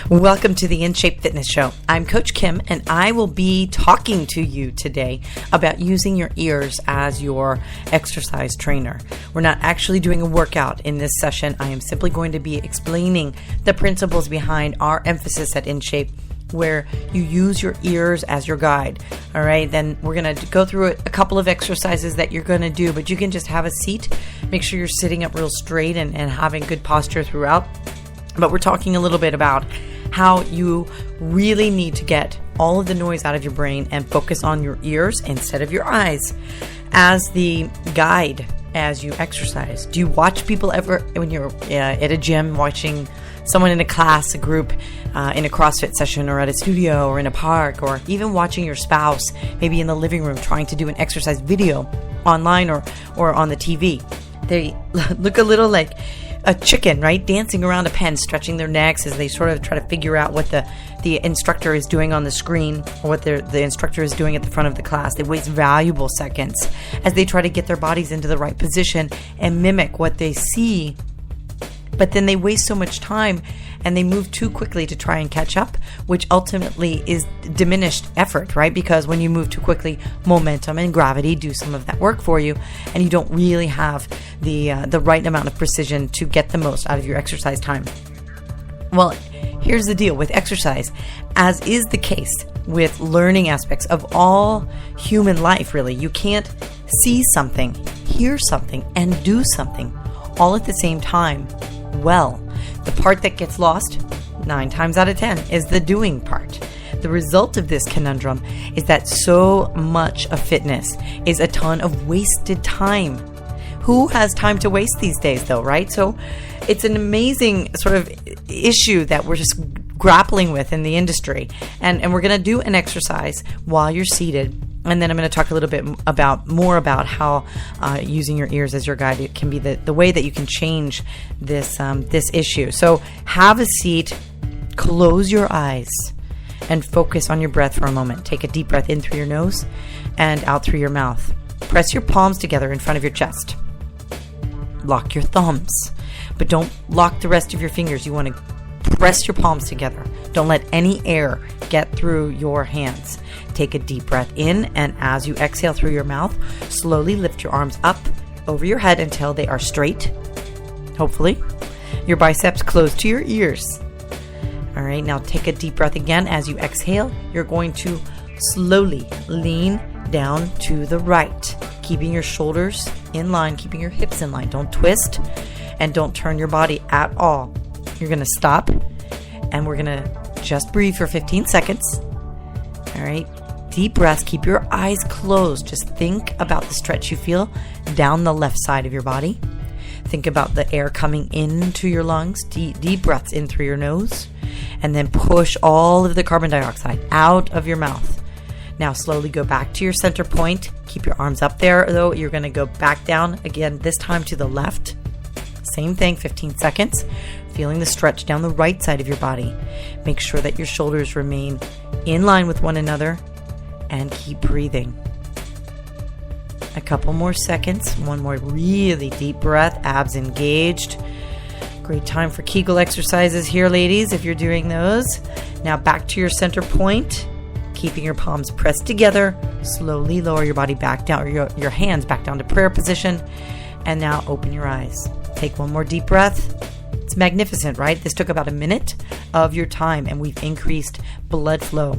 Welcome to the In Shape Fitness Show. I'm Coach Kim, and I will be talking to you today about using your ears as your exercise trainer. We're not actually doing a workout in this session. I am simply going to be explaining the principles behind our emphasis at In Shape, where you use your ears as your guide. All right, then we're going to go through a couple of exercises that you're going to do, but you can just have a seat. Make sure you're sitting up real straight and having good posture throughout. But we're talking a little bit about how you really need to get all of the noise out of your brain and focus on your ears instead of your eyes as the guide as you exercise. Do you watch people ever, when you're at a gym, watching someone in a class, a group, in a CrossFit session, or at a studio, or in a park, or even watching your spouse, maybe in the living room, trying to do an exercise video online or on the TV? They look a little like a chicken, right? Dancing around a pen, stretching their necks as they sort of try to figure out what the instructor is doing on the screen, or what the instructor is doing at the front of the class. They waste valuable seconds as they try to get their bodies into the right position and mimic what they see. But then they waste so much time and they move too quickly to try and catch up, which ultimately is diminished effort, right? Because when you move too quickly, momentum and gravity do some of that work for you, and you don't really have the right amount of precision to get the most out of your exercise time. Well, here's the deal with exercise, as is the case with learning aspects of all human life, really. You can't see something, hear something, and do something all at the same time. Well, the part that gets lost 9 times out of 10 is the doing part. The result of this conundrum is that so much of fitness is a ton of wasted time. Who has time to waste these days, though, right? So it's an amazing sort of issue that we're just grappling with in the industry. And we're going to do an exercise while you're seated. And then I'm going to talk a little bit more about how using your ears as your guide, it can be the way that you can change this issue. So have a seat, close your eyes, and focus on your breath for a moment. Take a deep breath in through your nose and out through your mouth. Press your palms together in front of your chest. Lock your thumbs, but don't lock the rest of your fingers. You want to press your palms together. Don't let any air get through your hands. Take a deep breath in, and as you exhale through your mouth, slowly lift your arms up over your head until they are straight. Hopefully, your biceps close to your ears. All right, now take a deep breath again. As you exhale, you're going to slowly lean down to the right, keeping your shoulders in line, keeping your hips in line. Don't twist and don't turn your body at all. You're going to stop, and we're going to just breathe for 15 seconds. All right. Deep breaths. Keep your eyes closed. Just think about the stretch you feel down the left side of your body. Think about the air coming into your lungs. Deep breaths in through your nose, and then push all of the carbon dioxide out of your mouth. Now slowly go back to your center point. Keep your arms up there, though. You're going to go back down again, this time to the left. Same thing, 15 seconds. Feeling the stretch down the right side of your body. Make sure that your shoulders remain in line with one another, and keep breathing. A couple more seconds. One more really deep breath. Abs engaged. Great time for Kegel exercises here, ladies, if you're doing those. Now back to your center point. Keeping your palms pressed together. Slowly lower your body back down, or your hands back down to prayer position. And now open your eyes. Take one more deep breath. It's magnificent, right? This took about a minute of your time, and we've increased blood flow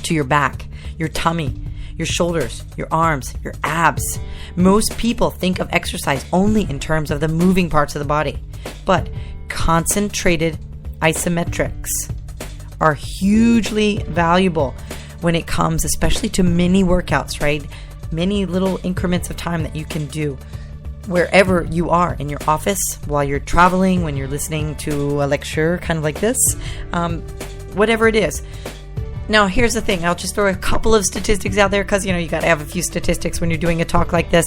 to your back, your tummy, your shoulders, your arms, your abs. Most people think of exercise only in terms of the moving parts of the body, but concentrated isometrics are hugely valuable when it comes especially to mini workouts, right? Many little increments of time that you can do wherever you are, in your office, while you're traveling, when you're listening to a lecture kind of like this, whatever it is. Now, here's the thing. I'll just throw a couple of statistics out there because, you got to have a few statistics when you're doing a talk like this.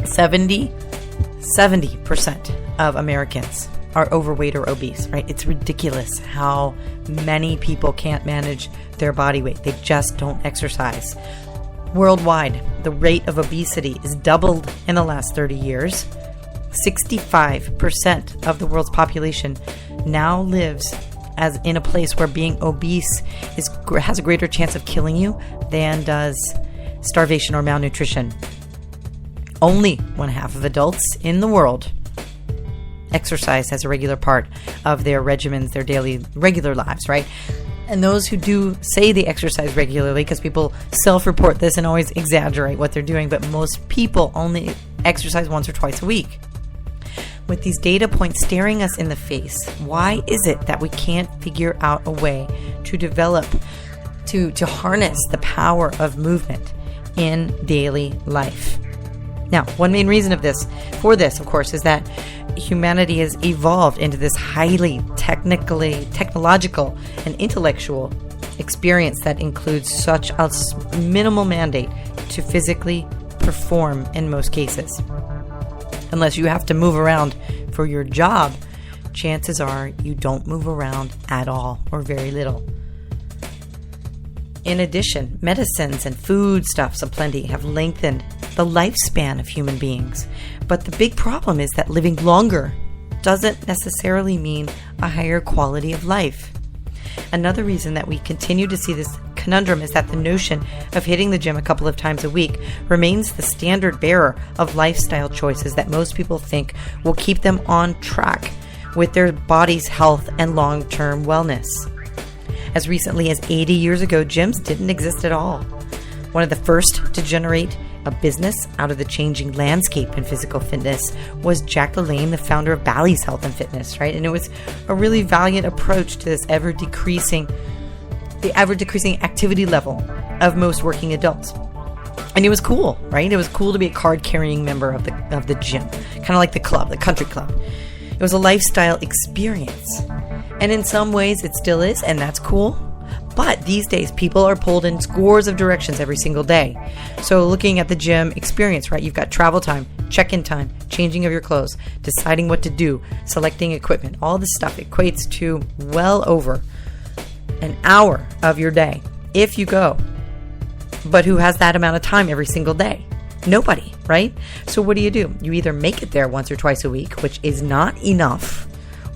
70% of Americans are overweight or obese, right? It's ridiculous how many people can't manage their body weight. They just don't exercise. Worldwide, the rate of obesity is doubled in the last 30 years. 65% of the world's population now lives as in a place where being obese has a greater chance of killing you than does starvation or malnutrition. Only 1/2 of adults in the world exercise as a regular part of their regimens, their daily regular lives, right? And those who do say they exercise regularly, because people self-report this and always exaggerate what they're doing, but most people only exercise once or twice a week. With these data points staring us in the face, why is it that we can't figure out a way to develop, to harness the power of movement in daily life? Now, one main reason for this, of course, is that humanity has evolved into this highly technological and intellectual experience that includes such a minimal mandate to physically perform in most cases. Unless you have to move around for your job, chances are you don't move around at all or very little. In addition, medicines and foodstuffs aplenty have lengthened the lifespan of human beings. But the big problem is that living longer doesn't necessarily mean a higher quality of life. Another reason that we continue to see this conundrum is that the notion of hitting the gym a couple of times a week remains the standard bearer of lifestyle choices that most people think will keep them on track with their body's health and long-term wellness. As recently as 80 years ago, gyms didn't exist at all. One of the first to generate a business out of the changing landscape in physical fitness was Jack LaLanne, the founder of Bally's Health and Fitness, right? And it was a really valiant approach to this ever-decreasing activity level of most working adults. And it was cool, right? It was cool to be a card-carrying member of the gym, kind of like the club, the country club. It was a lifestyle experience. And in some ways it still is, and that's cool. But these days, people are pulled in scores of directions every single day. So looking at the gym experience, right? You've got travel time, check-in time, changing of your clothes, deciding what to do, selecting equipment. All this stuff equates to well over an hour of your day, if you go. But who has that amount of time every single day? Nobody, right? So what do? You either make it there once or twice a week, which is not enough,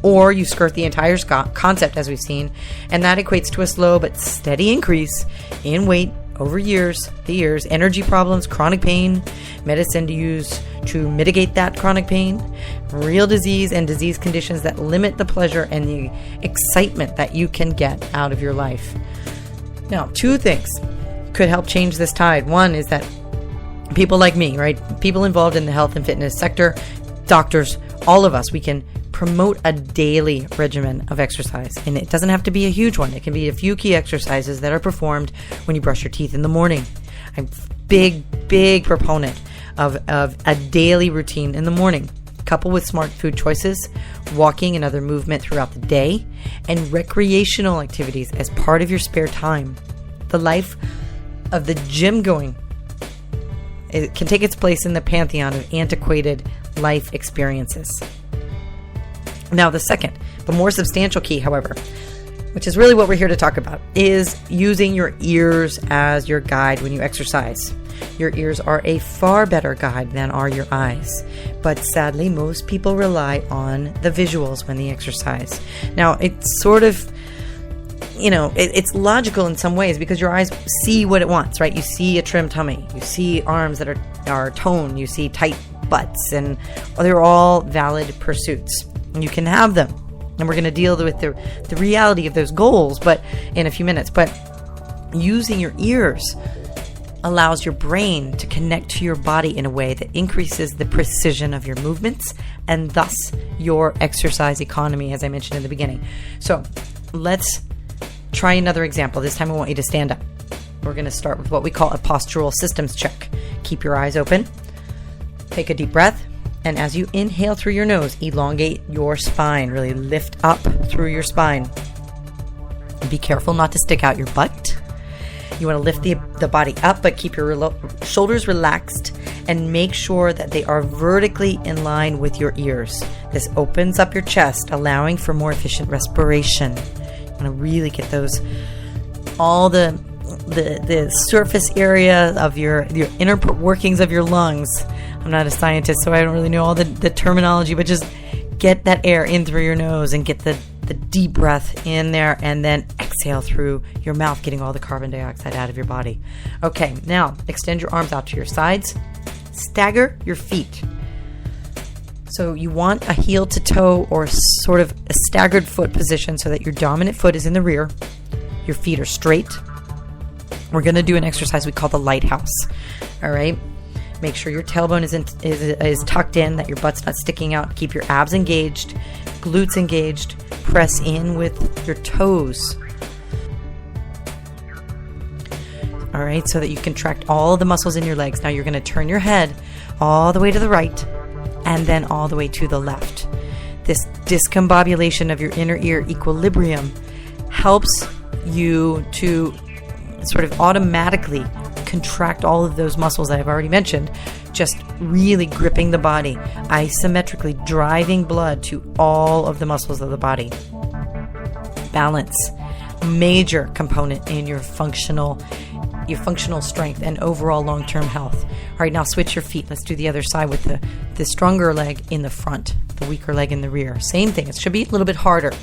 or you skirt the entire concept, as we've seen, and that equates to a slow but steady increase in weight over the years, energy problems, chronic pain, medicine to use to mitigate that chronic pain, real disease, and disease conditions that limit the pleasure and the excitement that you can get out of your life. Now, two things could help change this tide. One is that people like me, right? People involved in the health and fitness sector, doctors, all of us, we can promote a daily regimen of exercise. And it doesn't have to be a huge one. It can be a few key exercises that are performed when you brush your teeth in the morning. I'm a big proponent of a daily routine in the morning, coupled with smart food choices, walking and other movement throughout the day, and recreational activities as part of your spare time. The life of the gym going, it can take its place in the pantheon of antiquated life experiences. Now, the second, but more substantial key, however, which is really what we're here to talk about, is using your ears as your guide when you exercise. Your ears are a far better guide than are your eyes. But sadly, most people rely on the visuals when they exercise. Now, it's sort of, it's logical in some ways because your eyes see what it wants, right? You see a trim tummy. You see arms that are toned. You see tight butts. And they're all valid pursuits. You can have them, and we're going to deal with the reality of those goals but in a few minutes. But using your ears allows your brain to connect to your body in a way that increases the precision of your movements and thus your exercise economy, as I mentioned in the beginning. So let's try another example. This time I want you to stand up. We're going to start with what we call a postural systems check. Keep your eyes open. Take a deep breath. And as you inhale through your nose, elongate your spine. Really lift up through your spine. Be careful not to stick out your butt. You want to lift the body up, but keep your shoulders relaxed and make sure that they are vertically in line with your ears. This opens up your chest, allowing for more efficient respiration. You want to really get all the surface area of your inner workings of your lungs. I'm not a scientist, so I don't really know all the terminology, but just get that air in through your nose and get the the deep breath in there, and then exhale through your mouth, getting all the carbon dioxide out of your body. Okay, now extend your arms out to your sides. Stagger your feet. So you want a heel to toe or sort of a staggered foot position so that your dominant foot is in the rear. Your feet are straight. We're going to do an exercise we call the lighthouse. All right. Make sure your tailbone is tucked in, that your butt's not sticking out. Keep your abs engaged, glutes engaged. Press in with your toes. All right, so that you contract all the muscles in your legs. Now you're going to turn your head all the way to the right and then all the way to the left. This discombobulation of your inner ear equilibrium helps you to sort of automatically contract all of those muscles that I've already mentioned, just really gripping the body, isometrically driving blood to all of the muscles of the body. Balance, major component in your functional strength and overall long-term health. All right, now switch your feet. Let's do the other side with the stronger leg in the front, the weaker leg in the rear. Same thing. It should be a little bit harder.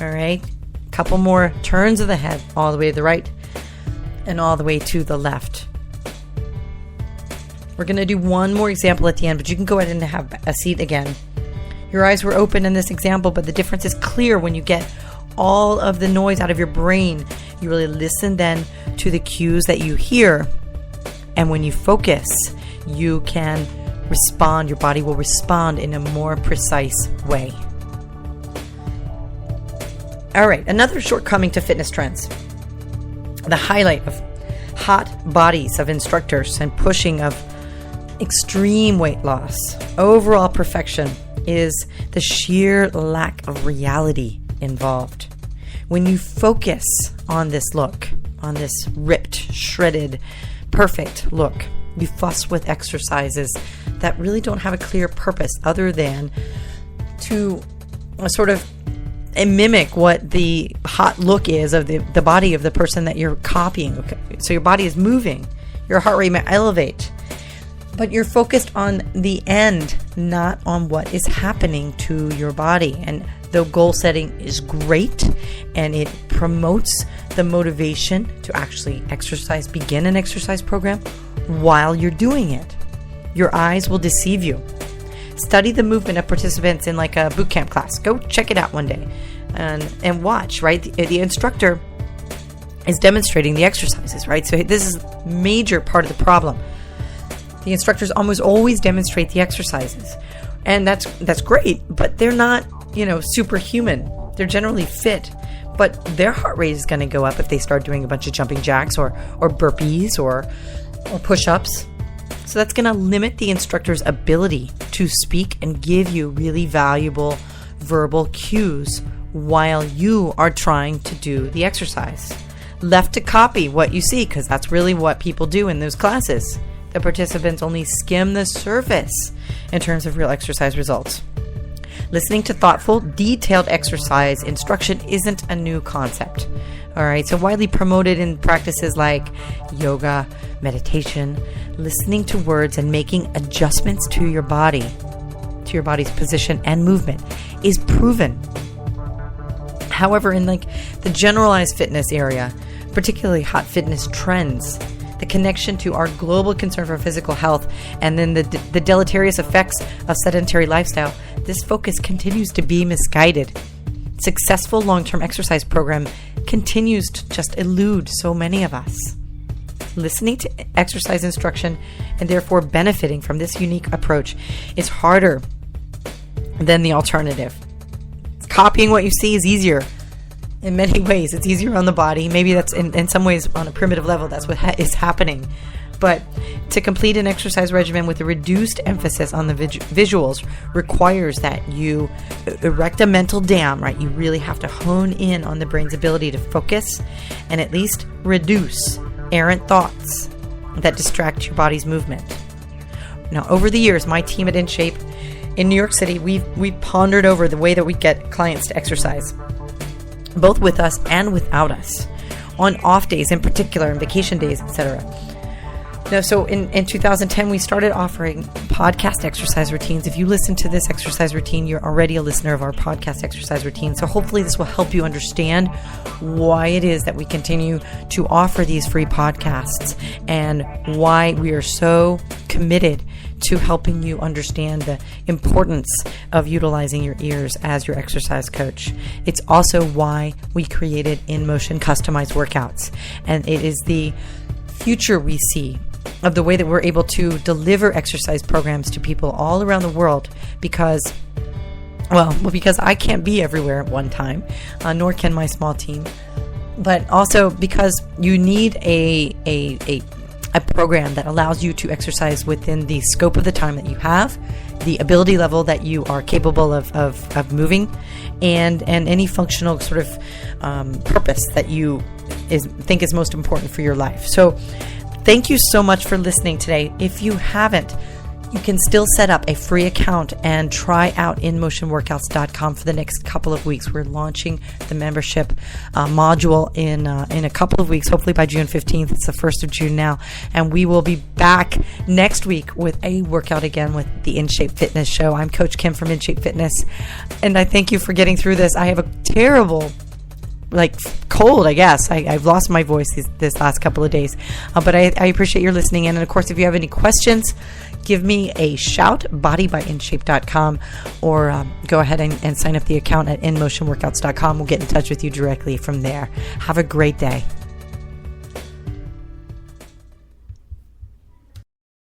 All right, couple more turns of the head, all the way to the right and all the way to the left. We're going to do one more example at the end, but you can go ahead and have a seat again. Your eyes were open in this example, but the difference is clear when you get all of the noise out of your brain. You really listen then to the cues that you hear. And when you focus, you can respond. Your body will respond in a more precise way. All right, another shortcoming to fitness trends. The highlight of hot bodies of instructors and pushing of extreme weight loss, overall perfection, is the sheer lack of reality involved. When you focus on this look, on this ripped, shredded, perfect look, you fuss with exercises that really don't have a clear purpose other than to sort of mimic what the hot look is of the body of the person that you're copying. Okay? So your body is moving, your heart rate may elevate, but you're focused on the end, not on what is happening to your body. And the goal setting is great, and it promotes the motivation to actually exercise, begin an exercise program while you're doing it. Your eyes will deceive you. Study the movement of participants in like a boot camp class. Go check it out one day and watch, right? The instructor is demonstrating the exercises, right? So this is a major part of the problem. The instructors almost always demonstrate the exercises. And that's great, but they're not, superhuman. They're generally fit, but their heart rate is going to go up if they start doing a bunch of jumping jacks or burpees or push-ups. So that's going to limit the instructor's ability to speak and give you really valuable verbal cues while you are trying to do the exercise. Left to copy what you see, because that's really what people do in those classes. The participants only skim the surface in terms of real exercise results. Listening to thoughtful, detailed exercise instruction isn't a new concept. All right, so widely promoted in practices like yoga, meditation, listening to words and making adjustments to your body, to your body's position and movement is proven. However, in like the generalized fitness area, particularly hot fitness trends, the connection to our global concern for physical health, and then the deleterious effects of sedentary lifestyle, this focus continues to be misguided. Successful long-term exercise program continues to just elude so many of us. Listening to exercise instruction and therefore benefiting from this unique approach is harder than the alternative. Copying what you see is easier. In many ways, it's easier on the body. Maybe that's in some ways on a primitive level, that's what is happening. But to complete an exercise regimen with a reduced emphasis on the visuals requires that you erect a mental dam, right? You really have to hone in on the brain's ability to focus and at least reduce errant thoughts that distract your body's movement. Now, over the years, my team at InShape in New York City, we've pondered over the way that we get clients to exercise, both with us and without us, on off days in particular, and vacation days, etc. No, so in 2010, we started offering podcast exercise routines. If you listen to this exercise routine, you're already a listener of our podcast exercise routine. So hopefully this will help you understand why it is that we continue to offer these free podcasts and why we are so committed to helping you understand the importance of utilizing your ears as your exercise coach. It's also why we created In Motion customized workouts. And it is the future we see of the way that we're able to deliver exercise programs to people all around the world because I can't be everywhere at one time, nor can my small team. But also because you need a program that allows you to exercise within the scope of the time that you have, the ability level that you are capable of moving, and any functional sort of purpose that you think is most important for your life. So thank you so much for listening today. If you haven't, you can still set up a free account and try out InMotionWorkouts.com for the next couple of weeks. We're launching the membership module in a couple of weeks, hopefully by June 15th. It's the 1st of June now. And we will be back next week with a workout again with the In Shape Fitness Show. I'm Coach Kim from In Shape Fitness. And I thank you for getting through this. I have a terrible cold, I guess. I've lost my voice this last couple of days. But I appreciate your listening in. And of course, if you have any questions, give me a shout, bodybyInShape.com, or go ahead and sign up the account at InMotionWorkouts.com. We'll get in touch with you directly from there. Have a great day.